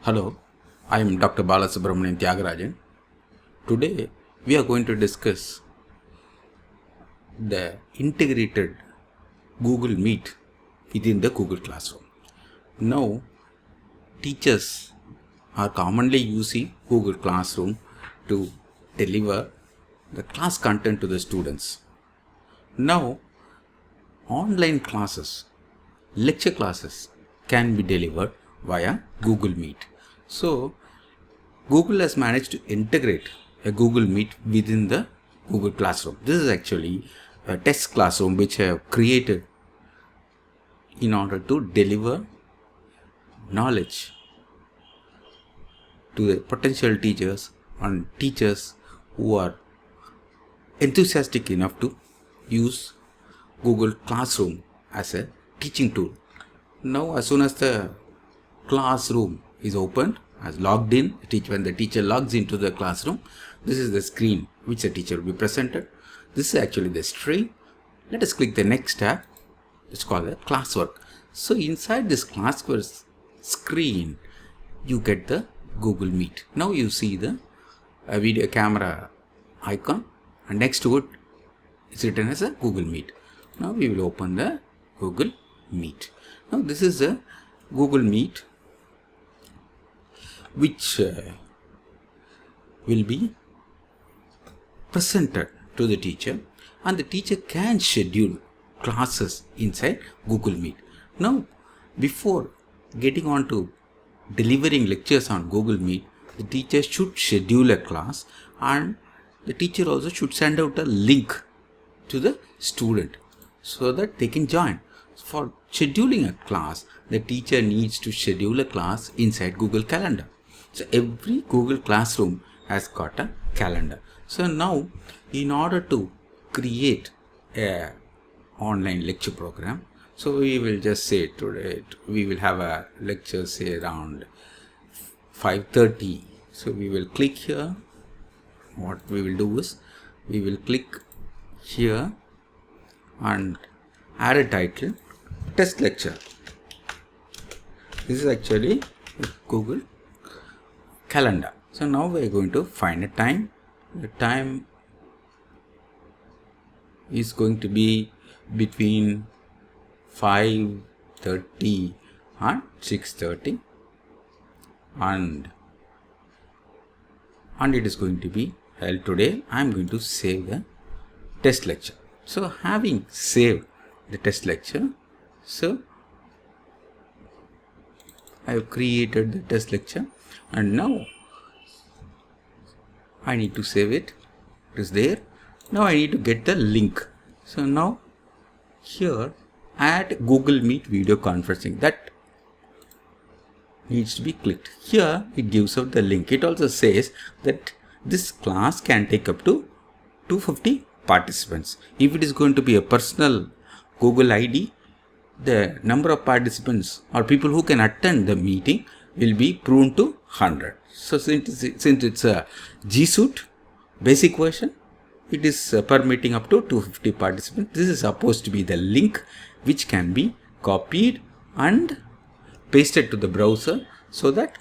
Hello, I am Dr. Balasubramanian Tyagarajan. Today we are going to discuss the integrated Google Meet within the Google Classroom. Now, teachers are commonly using Google Classroom to deliver the class content to the students. Now, online classes, lecture classes can be delivered via Google Meet. So, Google has managed to integrate a Google Meet within the Google Classroom. This is actually a test classroom which I have created in order to deliver knowledge to the potential teachers and teachers who are enthusiastic enough to use Google Classroom as a teaching tool. Now, as soon as the classroom is opened, as logged in, when the teacher logs into the classroom, this is the screen which the teacher will be presented. This is actually the stream. Let us click the next tab. It's called the classwork. So inside this classwork screen, you get the Google Meet. Now you see the video camera icon, and next to it it's written as a Google Meet. Now we will open the Google Meet. Now this is a Google Meet which will be presented to the teacher, and the teacher can schedule classes inside Google Meet. Now, before getting on to delivering lectures on Google Meet, the teacher should schedule a class, and the teacher also should send out a link to the student so that they can join. For scheduling a class, the teacher needs to schedule a class inside Google Calendar. So every Google Classroom has got a calendar. So now, in order to create a online lecture program, so we will just say today we will have a lecture say around 5:30. So we will click here. What we will do is we will click here and add a title, test lecture. This is actually Google Calendar. So now we are going to find a time. The time is going to be between 5:30 and 6:30, and it is going to be held today. I am going to save the test lecture. So having saved the test lecture, so I have created the test lecture, and now I need to save it. It is there. Now I need to get the link. So now here add Google Meet video conferencing, that needs to be clicked. Here it gives out the link. It also says that this class can take up to 250 participants. If it is going to be a personal Google ID, the number of participants or people who can attend the meeting will be pruned to 100. So since it's a G Suite basic version, it is permitting up to 250 participants. This is supposed to be the link which can be copied and pasted to the browser so that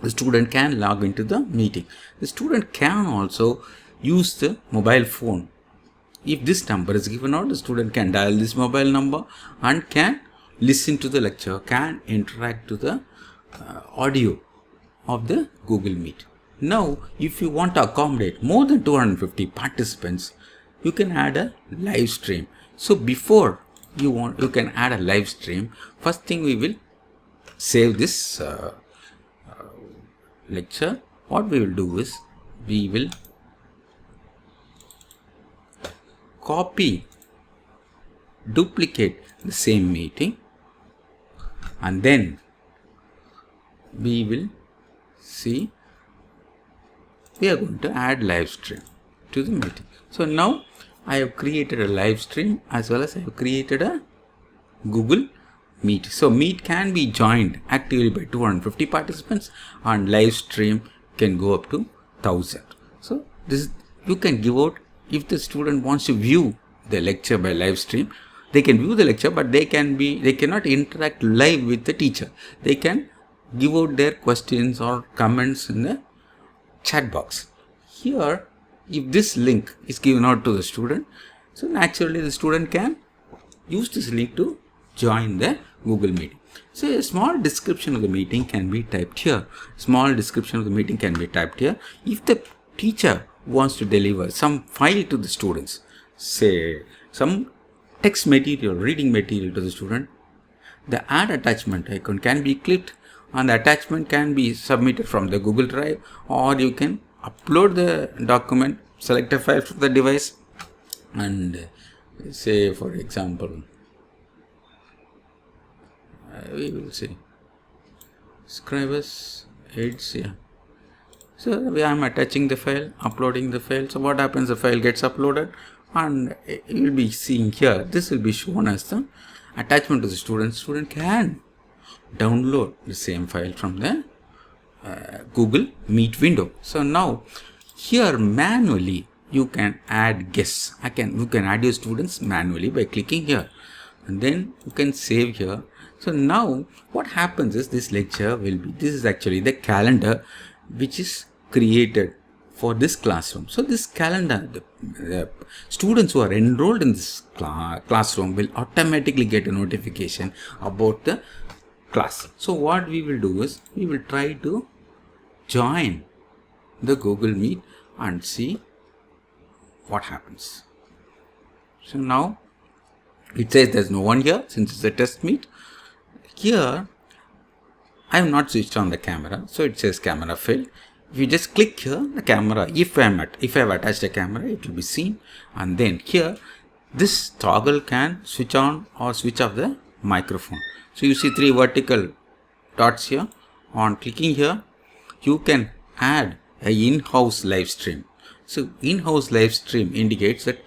the student can log into the meeting. The student can also use the mobile phone. If this number is given out, the student can dial this mobile number and can listen to the lecture, can interact to the audio of the Google Meet. Now, if you want to accommodate more than 250 participants, you can add a live stream. So before you can add a live stream. First thing, we will save this lecture. What we will do is we will duplicate the same meeting, and then we will see we are going to add live stream to the meeting. So now I have created a live stream as well as I have created a Google Meet. So Meet can be joined actively by 250 participants, and live stream can go up to 1000. So this you can give out. If the student wants to view the lecture by live stream, they can view the lecture, but they cannot interact live with the teacher. They can give out their questions or comments in the chat box. Here, if this link is given out to the student, so naturally the student can use this link to join the Google meeting. So a small description of the meeting can be typed here. Small description of the meeting can be typed here. If the teacher wants to deliver some file to the students, say some text material, reading material to the student, the add attachment icon can be clicked and the attachment can be submitted from the Google Drive, or you can upload the document, select a file from the device, and say for example, we will say Scribus aids, yeah. So I am attaching the file, uploading the file. So what happens, the file gets uploaded and you will be seeing here, this will be shown as the attachment to the student. Student can download the same file from the Google Meet window. So now here manually you can add guests. You can add your students manually by clicking here, and then you can save here. So now what happens is this lecture will be, this is actually the calendar which is created for this classroom. So this calendar, the students who are enrolled in this classroom will automatically get a notification about the class. So what we will do is, we will try to join the Google Meet and see what happens. So now it says there's no one here since it's a test meet. Here I have not switched on the camera, so it says camera failed. If you just click here, the camera, if I have attached a camera, it will be seen. And then here, this toggle can switch on or switch off the microphone. So you see 3 vertical dots here. On clicking here, you can add an in-house live stream. So in-house live stream indicates that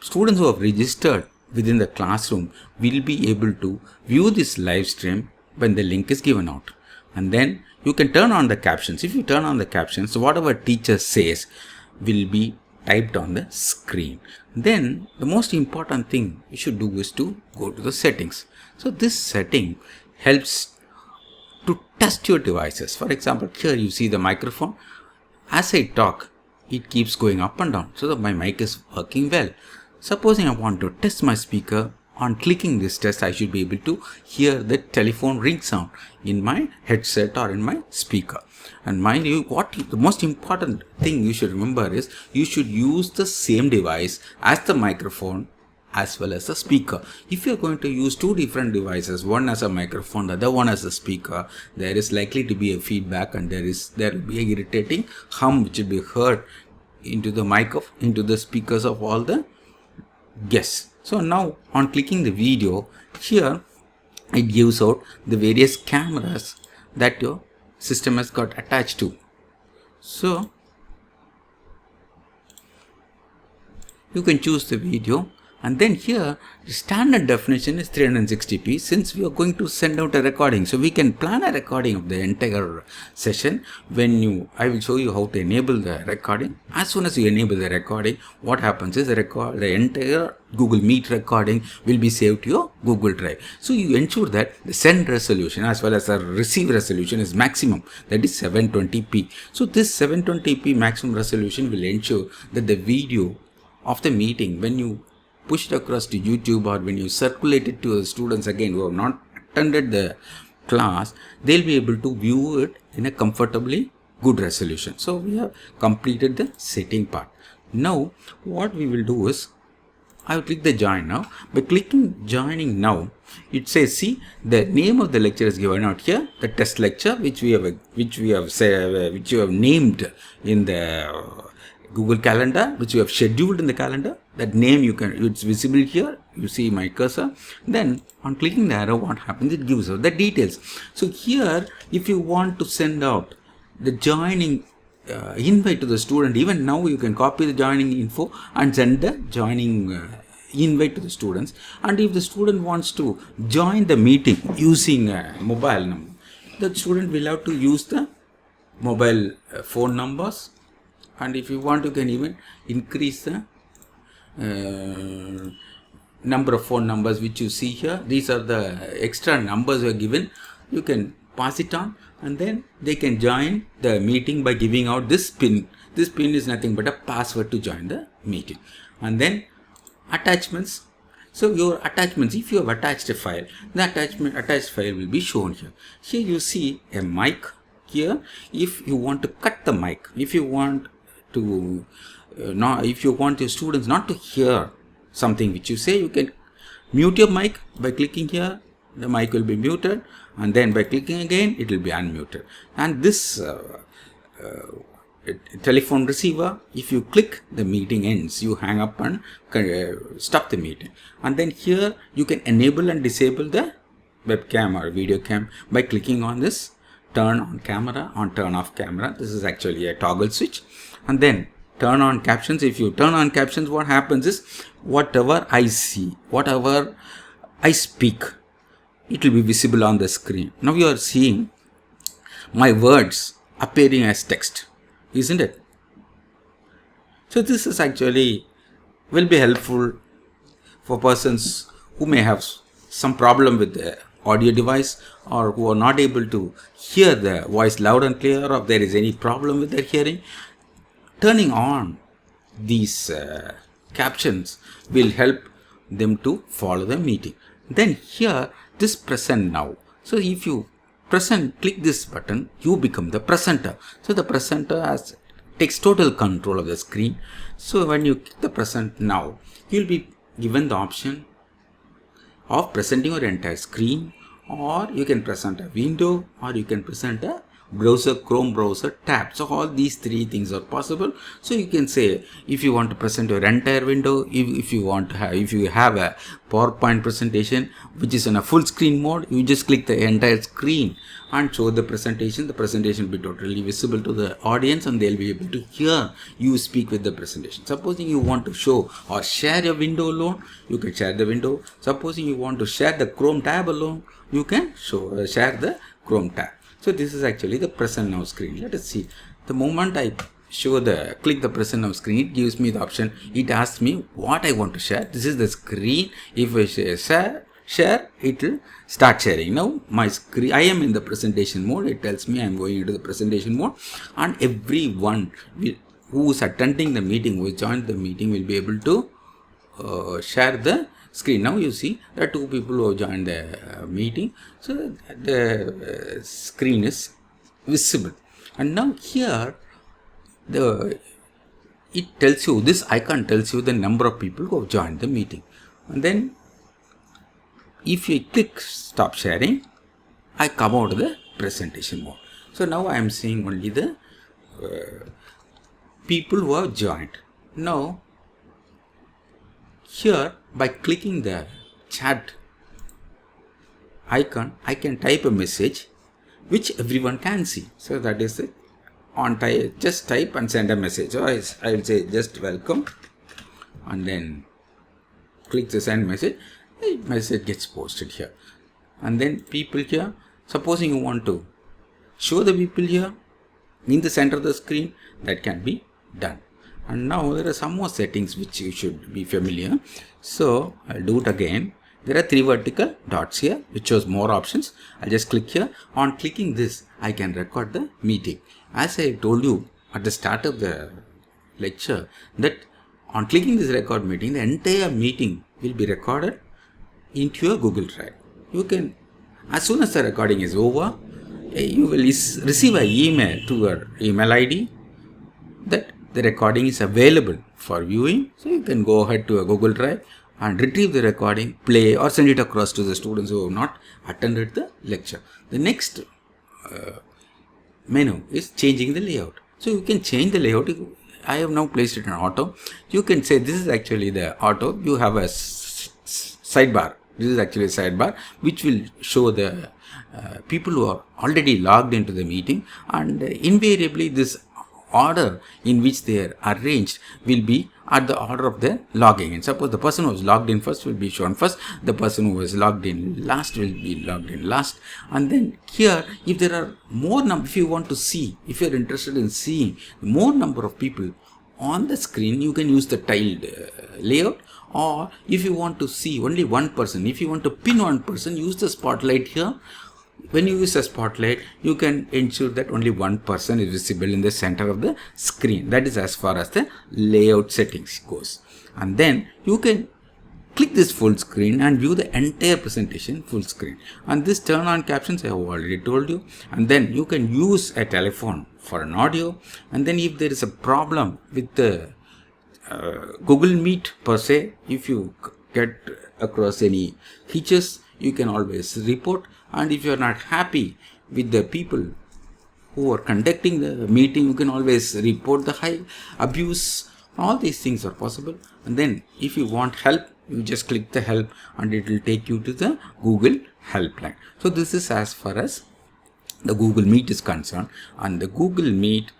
students who have registered within the classroom will be able to view this live stream when the link is given out. And then you can turn on the captions. If you turn on the captions, whatever teacher says will be typed on the screen. Then the most important thing you should do is to go to the settings. So this setting helps to test your devices. For example, here you see the microphone. As I talk, it keeps going up and down so that my mic is working well. Supposing I want to test my speaker, on clicking this test, I should be able to hear the telephone ring sound in my headset or in my speaker. And mind you, the most important thing you should remember is, you should use the same device as the microphone as well as the speaker. If you are going to use 2 different devices, one as a microphone, the other one as a speaker, there is likely to be a feedback, and there will be a irritating hum which will be heard into the speakers of all the guests. So now on clicking the video, here it gives out the various cameras that your system has got attached to. So you can choose the video, and then here the standard definition is 360p, since we are going to send out a recording. So we can plan a recording of the entire session. I will show you how to enable the recording. As soon as you enable the recording, what happens is the entire Google Meet recording will be saved to your Google Drive. So you ensure that the send resolution as well as the receive resolution is maximum, that is 720p. So this 720p maximum resolution will ensure that the video of the meeting, when you push it across to YouTube or when you circulate it to the students again who have not attended the class, they'll be able to view it in a comfortably good resolution. So we have completed the setting part. Now what we will do is, I will click the join now. By clicking joining now, it says, see, the name of the lecture is given out here, the test lecture which you have named in the Google Calendar, which you have scheduled in the calendar. That name it's visible here. You see my cursor. Then on clicking the arrow, what happens? It gives us the details. So here, if you want to send out the joining invite to the student, even now you can copy the joining info and send the joining invite to the students. And if the student wants to join the meeting using a mobile number, the student will have to use the mobile phone numbers. And if you want, you can even increase the number of phone numbers which you see here. These are the extra numbers we are given. You can pass it on, and then they can join the meeting by giving out this pin. This pin is nothing but a password to join the meeting. And then attachments. So your attachments, if you have attached a file, the attached file will be shown here. Here you see a mic here. If you want to cut the mic, if you want to if you want your students not to hear something which you say, you can mute your mic by clicking here. The mic will be muted, and then by clicking again it will be unmuted. And this telephone receiver, if you click, the meeting ends. You hang up and stop the meeting. And then here you can enable and disable the webcam or video cam by clicking on this turn on camera or turn off camera. This is actually a toggle switch. And then turn on captions. If you turn on captions, what happens is whatever I see, whatever I speak, it will be visible on the screen. Now you are seeing my words appearing as text, isn't it? So this is actually will be helpful for persons who may have some problem with the audio device, or who are not able to hear the voice loud and clear, or if there is any problem with their hearing. Turning on these captions will help them to follow the meeting. Then here, this present now. So if you click this button, you become the presenter. So the presenter takes total control of the screen. So when you click the present now, you will be given the option of presenting your entire screen, or you can present a window, or you can present a browser, Chrome browser tab. So all these three things are possible. So you can say, if you want to present your entire window, if you have a PowerPoint presentation which is in a full screen mode, you just click the entire screen and show the presentation. The presentation will be totally visible to the audience, and they'll be able to hear you speak with the presentation. Supposing you want to show or share your window alone, you can share the window. Supposing you want to share the Chrome tab alone, you can share the Chrome tab. So this is actually the present now screen. Let us see. The moment I click the present now screen, it gives me the option. It asks me what I want to share. This is the screen. If I say share, it will start sharing. Now my screen, I am in the presentation mode. It tells me I am going into the presentation mode, and everyone who is attending the meeting, who joined the meeting, will be able to share the screen. Now you see there are two people who have joined the meeting, so the screen is visible. And now here it tells you, this icon tells you the number of people who have joined the meeting. And then if you click stop sharing, I come out of the presentation mode. So now I am seeing only the people who have joined. Now here, by clicking the chat icon, I can type a message which everyone can see. So that is it. Just type and send a message. So I will say just welcome, and then click the send message. The message gets posted here. And then people here, supposing you want to show the people here in the center of the screen, that can be done. And now there are some more settings which you should be familiar. So I'll do it again. There are 3 vertical dots here which shows more options. I'll just click here. On clicking this, I can record the meeting. As I told you at the start of the lecture, that on clicking this record meeting, the entire meeting will be recorded into your Google Drive. You can, as soon as the recording is over, you will receive an email to your email ID that the recording is available for viewing. So you can go ahead to a Google Drive and retrieve the recording, play, or send it across to the students who have not attended the lecture. The next menu is changing the layout. So you can change the layout. I have now placed it in auto. You can say this is actually the auto. You have a sidebar. This is actually a sidebar which will show the people who are already logged into the meeting, and invariably this order in which they are arranged will be at the order of their logging in. Suppose the person who was logged in first will be shown first, the person who was logged in last will be logged in last. And then here, if there are more number, if you want to see, if you are interested in seeing more number of people on the screen, you can use the tiled layout. Or if you want to see only one person, if you want to pin one person, use the spotlight here. when you use a spotlight, you can ensure that only one person is visible in the center of the screen. That is as far as the layout settings goes. And then you can click this full screen and view the entire presentation full screen. And this turn on captions I have already told you. And then you can use a telephone for an audio. And then if there is a problem with the Google Meet per se, if you get across any hitches, you can always report. And if you are not happy with the people who are conducting the meeting, you can always report the high abuse. All these things are possible. And then if you want help, you just click the help and it will take you to the Google helpline. So this is as far as the Google Meet is concerned. And the Google Meet,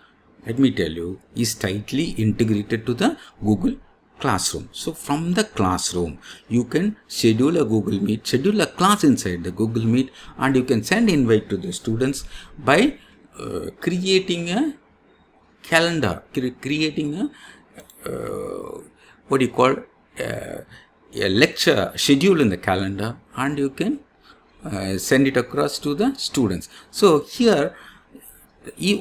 let me tell you, is tightly integrated to the Google Classroom. So from the classroom, you can schedule a Google Meet, schedule a class inside the Google Meet, and you can send invite to the students by creating a calendar, creating a what do you call a lecture schedule in the calendar, and you can send it across to the students. So here,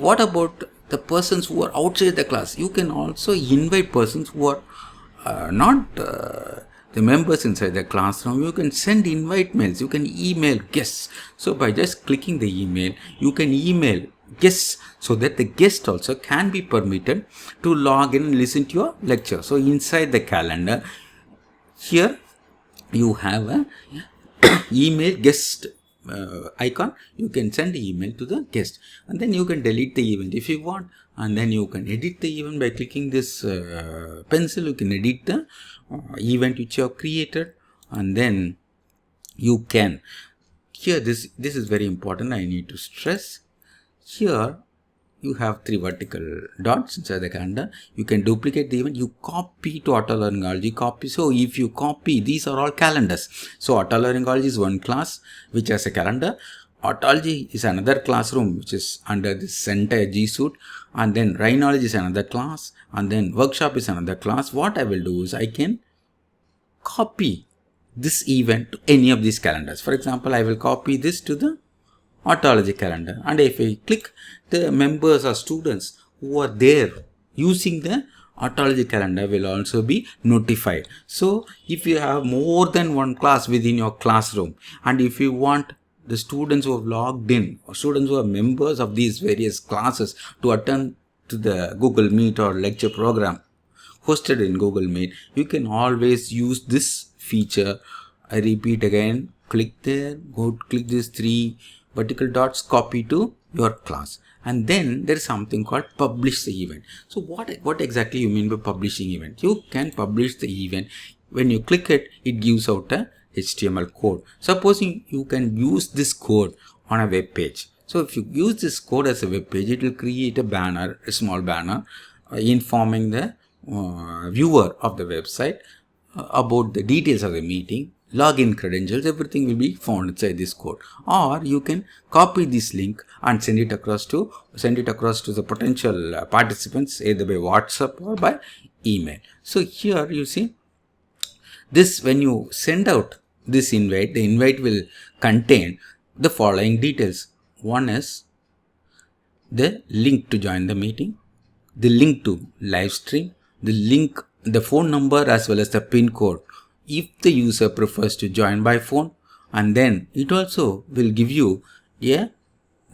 what about the persons who are outside the class? You can also invite persons who are not the members inside the classroom. You can send invite mails, you can email guests. So by just clicking the email, you can email guests so that the guest also can be permitted to log in and listen to your lecture. So inside the calendar, here you have a email guest icon. You can send email to the guest, and then you can delete the event if you want, and then you can edit the event by clicking this pencil. You can edit the event which you have created, and then you can, here this is very important, I need to stress. Here you have 3 vertical dots inside the calendar. You can duplicate the event. You copy to Autolearning, copy. So if you copy, these are all calendars. So Autolearning is one class which has a calendar. Autology is another classroom which is under this entire G Suite. And then Rhinology is another class. And then Workshop is another class. What I will do is I can copy this event to any of these calendars. For example, I will copy this to the Autology calendar, and if I click, the members or students who are there using the Autology calendar will also be notified. So if you have more than one class within your classroom, and if you want the students who have logged in or students who are members of these various classes to attend to the Google Meet or lecture program hosted in Google Meet, you can always use this feature. I repeat again, click there, go click these 3 vertical dots, copy to your class, and then there is something called publish the event. So what exactly you mean by publishing event? You can publish the event. When you click it, it gives out a HTML code. Supposing you can use this code on a web page. So if you use this code as a web page, it will create a banner, a small banner, informing the viewer of the website about the details of the meeting, login credentials, everything will be found inside this code. Or you can copy this link and send it across to the potential participants either by WhatsApp or by email. So here you see this, when you send out this invite, the invite will contain the following details. One is the link to join the meeting, the link to live stream, the link, the phone number as well as the PIN code if the user prefers to join by phone, and then it also will give you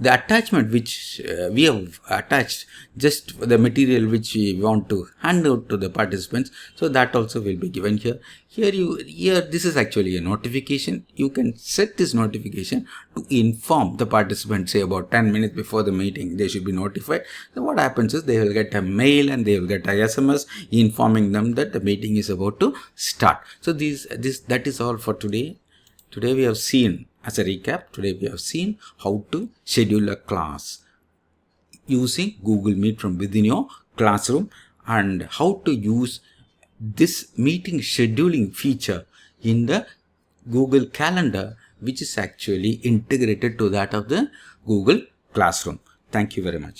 the attachment which we have attached, just the material which we want to hand out to the participants. So that also will be given here. Here this is actually a notification. You can set this notification to inform the participants, say about 10 minutes before the meeting they should be notified. So what happens is they will get a mail and they will get a SMS informing them that the meeting is about to start. So that is all for today. Today we have seen, as a recap, today we have seen how to schedule a class using Google Meet from within your classroom, and how to use this meeting scheduling feature in the Google Calendar, which is actually integrated to that of the Google Classroom. Thank you very much.